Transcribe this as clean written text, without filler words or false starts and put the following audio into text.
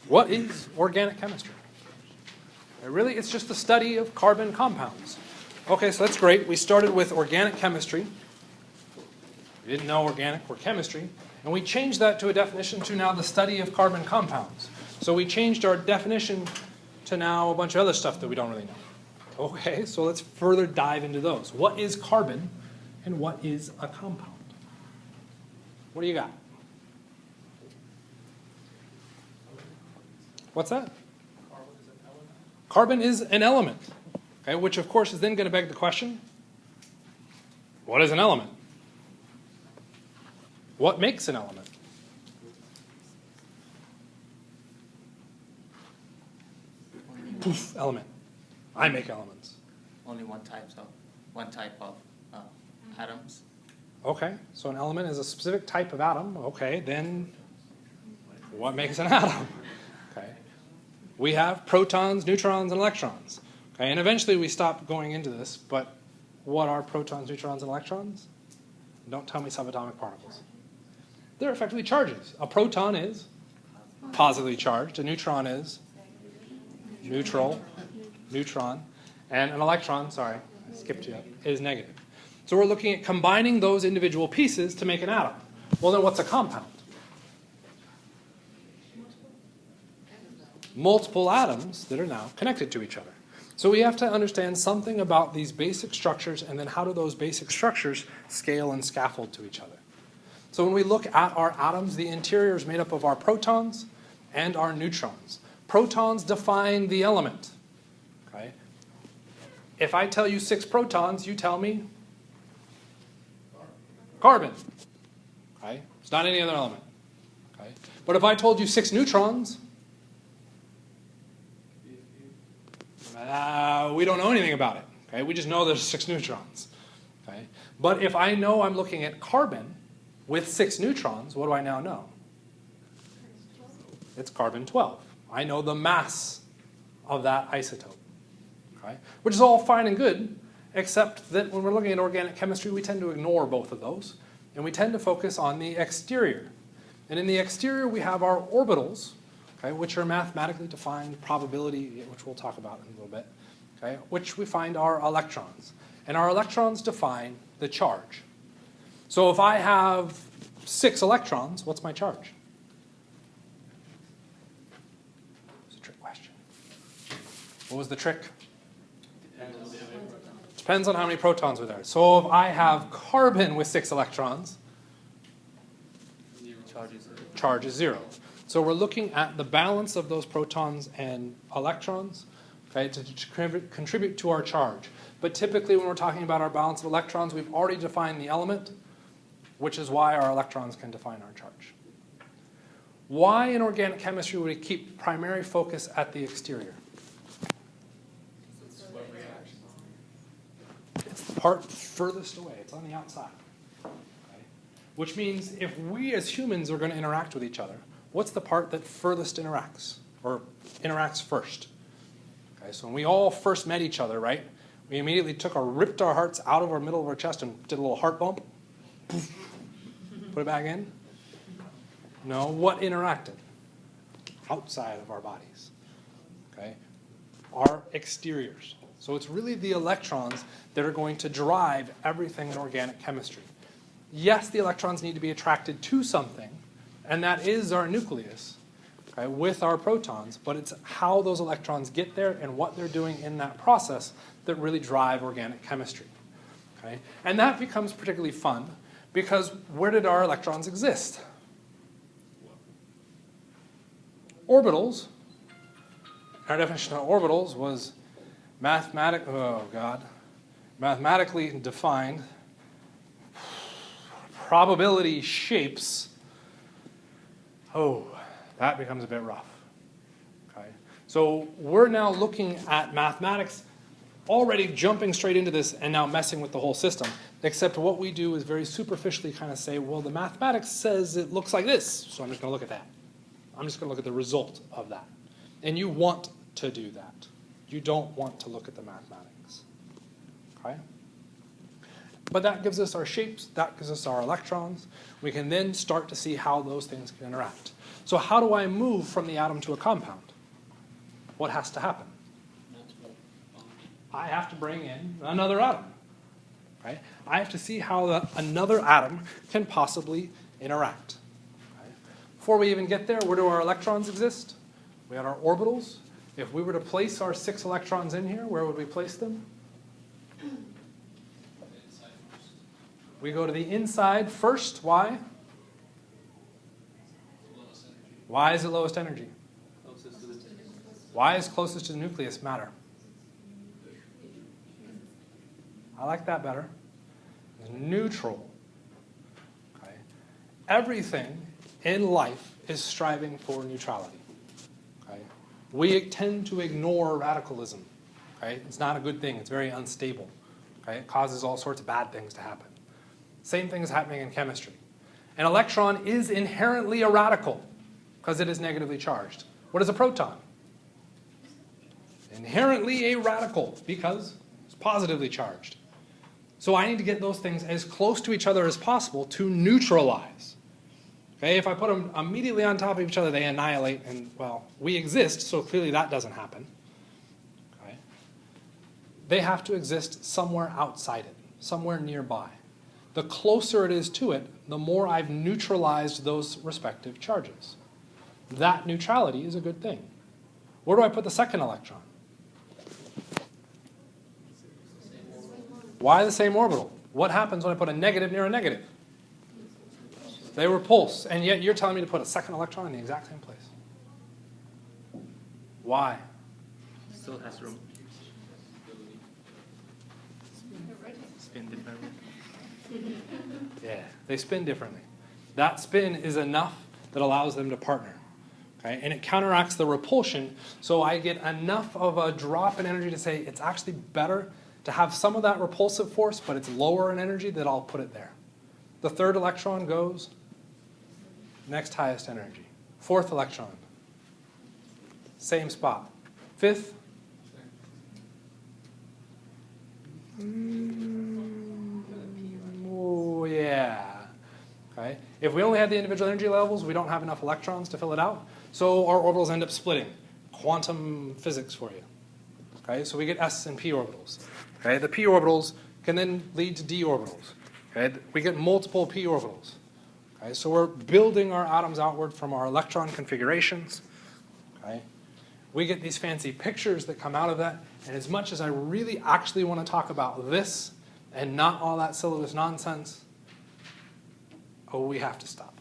What is organic chemistry? Really, it's just the study of carbon compounds. Okay, so that's great. We started with organic chemistry. We didn't know organic or chemistry. And we changed that to a definition to now the study of carbon compounds. So we changed our definition to now a bunch of other stuff that we don't really know. Okay, so let's further dive into those. What is carbon and what is a compound? What do you got? What's that? Carbon is an element. Okay, which of course is then going to beg the question, what is an element? What makes an element? Poof, element. I make elements. Only one type of atoms. Okay, so an element is a specific type of atom. Okay, then what makes an atom? Okay, we have protons, neutrons, and electrons. Okay, and eventually we stop going into this, but what are protons, neutrons, and electrons? Don't tell me subatomic particles. They're effectively charges. A proton is positively charged. A neutron is neutral, neutron. And an electron, sorry, I skipped you, is negative. So we're looking at combining those individual pieces to make an atom. Well, then what's a compound? Multiple atoms that are now connected to each other. So we have to understand something about these basic structures, and then how do those basic structures scale and scaffold to each other. So when we look at our atoms, the interior is made up of our protons and our neutrons. Protons define the element. Okay? If I tell you 6 protons, you tell me carbon. Okay? It's not any other element. Okay? But if I told you 6 neutrons, we don't know anything about it. Okay? We just know there's 6 neutrons. Okay? But if I know I'm looking at carbon with 6 neutrons, what do I now know? It's carbon-12. I know the mass of that isotope. Okay? Which is all fine and good, except that when we're looking at organic chemistry, we tend to ignore both of those, and we tend to focus on the exterior. And in the exterior, we have our orbitals, okay, which are mathematically defined probability, which we'll talk about in a little bit, okay, which we find are electrons. And our electrons define the charge. So if I have 6 electrons, what's my charge? It's a trick question. What was the trick? Depends on how many protons are there. So if I have carbon with 6 electrons, charge is 0. So we're looking at the balance of those protons and electrons, okay, to contribute to our charge. But typically when we're talking about our balance of electrons, we've already defined the element, which is why our electrons can define our charge. Why in organic chemistry would we keep primary focus at the exterior? It's the part furthest away. It's on the outside. Okay? Which means if we as humans are going to interact with each other, what's the part that furthest interacts, or interacts first? Okay, so when we all first met each other, right, we immediately ripped our hearts out of our middle of our chest and did a little heart bump. Put it back in. No, what interacted? Outside of our bodies. Okay? Our exteriors. So it's really the electrons that are going to drive everything in organic chemistry. Yes, the electrons need to be attracted to something, and that is our nucleus, okay, with our protons, but it's how those electrons get there and what they're doing in that process that really drive organic chemistry. Okay? And that becomes particularly fun, because where did our electrons exist? Orbitals. Our definition of orbitals was mathematically defined probability shapes. Oh, that becomes a bit rough. Okay? So we're now looking at mathematics, already jumping straight into this and now messing with the whole system. Except what we do is very superficially kind of say, well, the mathematics says it looks like this, so I'm just going to look at that. I'm just going to look at the result of that. And you want to do that. You don't want to look at the mathematics. Okay? But that gives us our shapes, that gives us our electrons. We can then start to see how those things can interact. So how do I move from the atom to a compound? What has to happen? I have to bring in another atom. Right? I have to see how another atom can possibly interact. Right? Before we even get there, where do our electrons exist? We have our orbitals. If we were to place our 6 electrons in here, where would we place them? We go to the inside first. Why? Why is it lowest energy? Why is closest to the nucleus matter? I like that better. Neutral. Okay. Everything in life is striving for neutrality. Okay. We tend to ignore radicalism. Okay. It's not a good thing. It's very unstable. Okay. It causes all sorts of bad things to happen. Same thing is happening in chemistry. An electron is inherently a radical because it is negatively charged. What is a proton? Inherently a radical because it's positively charged. So I need to get those things as close to each other as possible to neutralize. Okay, if I put them immediately on top of each other, they annihilate, and, well, we exist, so clearly that doesn't happen. Okay. They have to exist somewhere outside it, somewhere nearby. The closer it is to it, the more I've neutralized those respective charges. That neutrality is a good thing. Where do I put the second electron? Why the same orbital? What happens when I put a negative near a negative? They repulse, and yet you're telling me to put a second electron in the exact same place. Why? Still has room. Spin differently. Yeah, they spin differently. That spin is enough that allows them to partner. Okay? And it counteracts the repulsion, so I get enough of a drop in energy to say it's actually better to have some of that repulsive force, but it's lower in energy, that I'll put it there. The third electron goes next highest energy. Fourth electron, same spot. Fifth, oh yeah. Okay. If we only had the individual energy levels, we don't have enough electrons to fill it out, so our orbitals end up splitting. Quantum physics for you. Okay, so we get s and p orbitals. Okay, the p orbitals can then lead to d orbitals. Okay, we get multiple p orbitals. Okay, so we're building our atoms outward from our electron configurations. Okay, we get these fancy pictures that come out of that, and as much as I really actually want to talk about this and not all that syllabus nonsense, oh, we have to stop.